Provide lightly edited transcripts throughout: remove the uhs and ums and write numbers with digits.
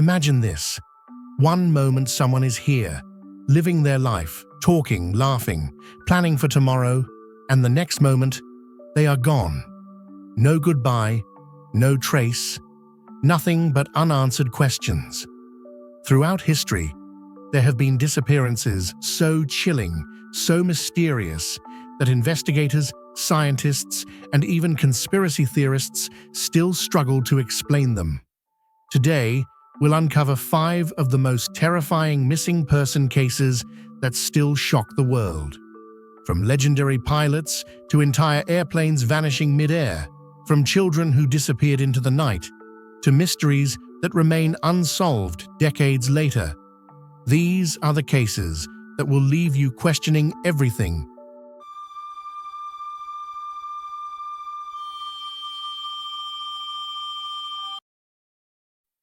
Imagine this. One moment someone is here, living their life, talking, laughing, planning for tomorrow, and the next moment, they are gone. No goodbye, no trace, nothing but unanswered questions. Throughout history, there have been disappearances so chilling, so mysterious, that investigators, scientists, and even conspiracy theorists still struggle to explain them. Today, we'll uncover 5 of the most terrifying missing person cases that still shock the world. From legendary pilots to entire airplanes vanishing mid-air, from children who disappeared into the night, to mysteries that remain unsolved decades later. These are the cases that will leave you questioning everything.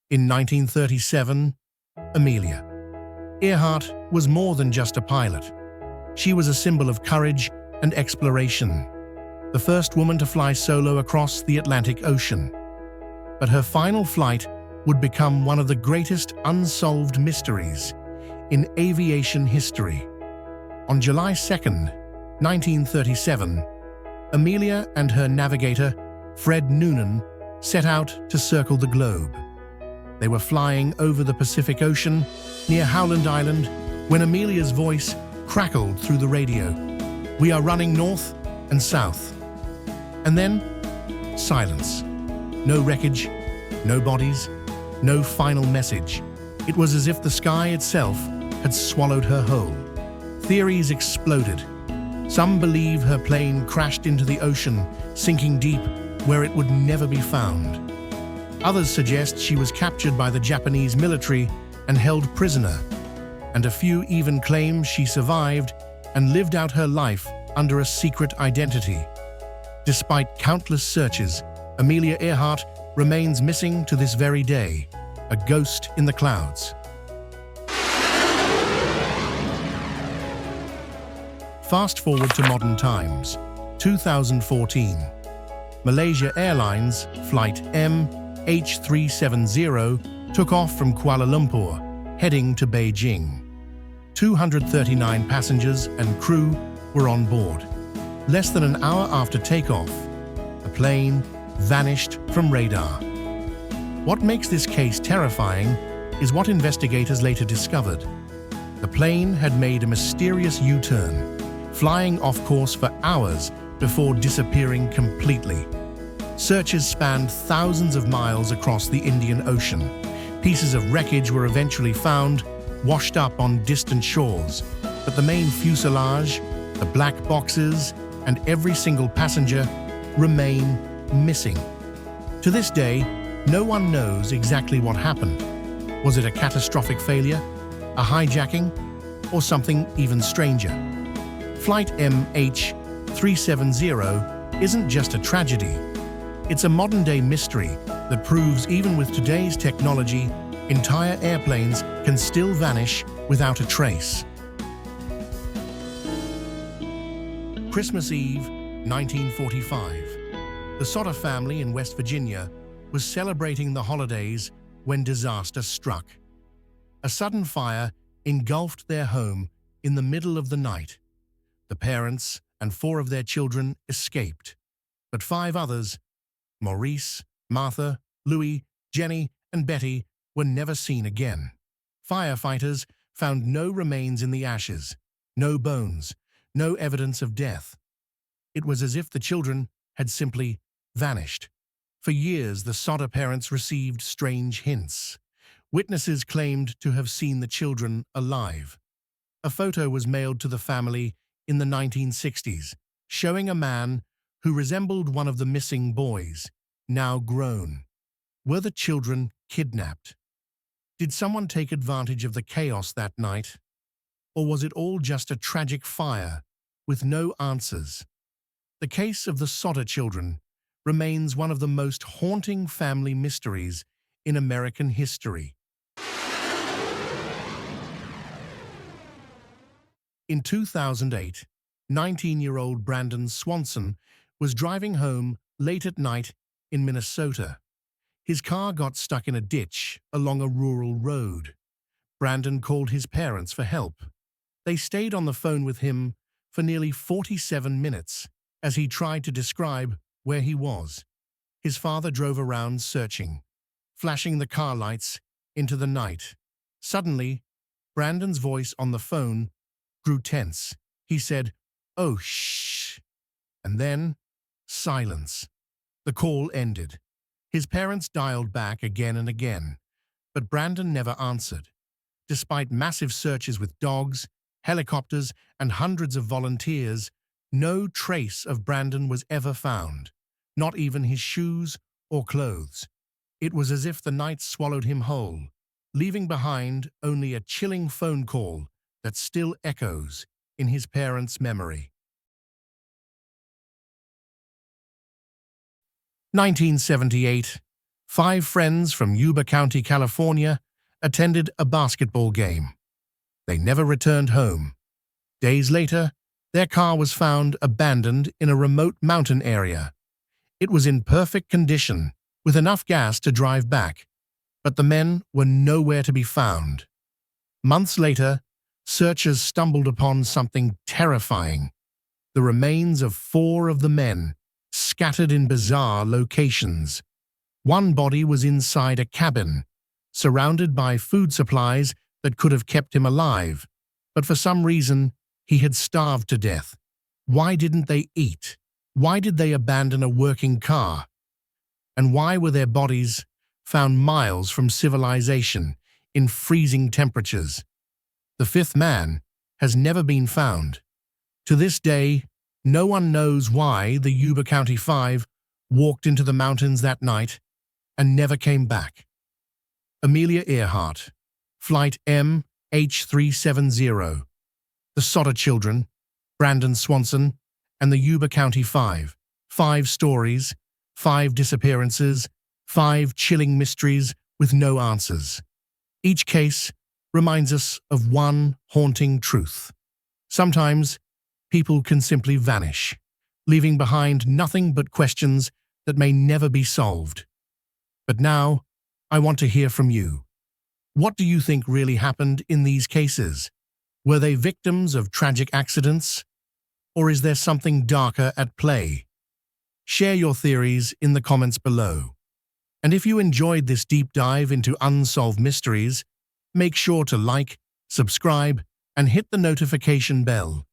In 1937, Amelia Earhart was more than just a pilot. She was a symbol of courage and exploration, the first woman to fly solo across the Atlantic Ocean. But her final flight would become one of the greatest unsolved mysteries in aviation history. On July 2nd, 1937, Amelia and her navigator, Fred Noonan, set out to circle the globe. They were flying over the Pacific Ocean near Howland Island when Amelia's voice crackled through the radio. "We are running north and south." And then, silence. No wreckage, no bodies, no final message. It was as if the sky itself had swallowed her whole. Theories exploded. Some believe her plane crashed into the ocean, sinking deep where it would never be found. Others suggest she was captured by the Japanese military and held prisoner, and a few even claim she survived and lived out her life under a secret identity. Despite countless searches, Amelia Earhart remains missing to this very day, a ghost in the clouds. Fast forward to modern times, 2014. Malaysia Airlines Flight MH370 took off from Kuala Lumpur, heading to Beijing. 239 passengers and crew were on board. Less than an hour after takeoff, the plane vanished from radar. What makes this case terrifying is what investigators later discovered. The plane had made a mysterious U-turn, flying off course for hours before disappearing completely. Searches spanned thousands of miles across the Indian Ocean. Pieces of wreckage were eventually found, washed up on distant shores, but the main fuselage, the black boxes, and every single passenger remain missing. To this day, no one knows exactly what happened. Was it a catastrophic failure, a hijacking, or something even stranger? Flight MH370 isn't just a tragedy. It's a modern-day mystery that proves even with today's technology, entire airplanes can still vanish without a trace. Christmas Eve, 1945. The Sodder family in West Virginia was celebrating the holidays when disaster struck. A sudden fire engulfed their home in the middle of the night. The parents and 4 of their children escaped, but 5 others, Maurice, Martha, Louis, Jenny, and Betty, were never seen again. Firefighters found no remains in the ashes, no bones, no evidence of death. It was as if the children had simply vanished. For years, the Sodder parents received strange hints. Witnesses claimed to have seen the children alive. A photo was mailed to the family in the 1960s, showing a man who resembled one of the missing boys, now grown. Were the children kidnapped? Did someone take advantage of the chaos that night? Or was it all just a tragic fire with no answers? The case of the Sodder children remains one of the most haunting family mysteries in American history. In 2008, 19-year-old Brandon Swanson was driving home late at night in Minnesota. His car got stuck in a ditch along a rural road. Brandon called his parents for help. They stayed on the phone with him for nearly 47 minutes as he tried to describe where he was. His father drove around searching, flashing the car lights into the night. Suddenly, Brandon's voice on the phone grew tense. He said, "Oh, shh." And then, silence. The call ended. His parents dialed back again and again, but Brandon never answered. Despite massive searches with dogs, helicopters, and hundreds of volunteers, no trace of Brandon was ever found, not even his shoes or clothes. It was as if the night swallowed him whole, leaving behind only a chilling phone call that still echoes in his parents' memory. 1978, 5 friends from Yuba County, California, attended a basketball game. They never returned home. Days later, their car was found abandoned in a remote mountain area. It was in perfect condition, with enough gas to drive back, but the men were nowhere to be found. Months later, searchers stumbled upon something terrifying: the remains of 4 of the men, scattered in bizarre locations. One body was inside a cabin, surrounded by food supplies that could have kept him alive, but for some reason, he had starved to death. Why didn't they eat? Why did they abandon a working car? And why were their bodies found miles from civilization in freezing temperatures? The 5th man has never been found. To this day, no one knows why the Yuba County Five walked into the mountains that night and never came back. Amelia Earhart, Flight MH370, the Sodder Children, Brandon Swanson, and the Yuba County Five. 5 stories, 5 disappearances, 5 chilling mysteries with no answers. Each case reminds us of one haunting truth. Sometimes, people can simply vanish, leaving behind nothing but questions that may never be solved. But now, I want to hear from you. What do you think really happened in these cases? Were they victims of tragic accidents? Or is there something darker at play? Share your theories in the comments below. And if you enjoyed this deep dive into unsolved mysteries, make sure to like, subscribe, and hit the notification bell,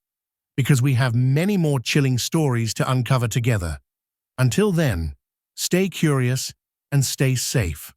because we have many more chilling stories to uncover together. Until then, stay curious and stay safe.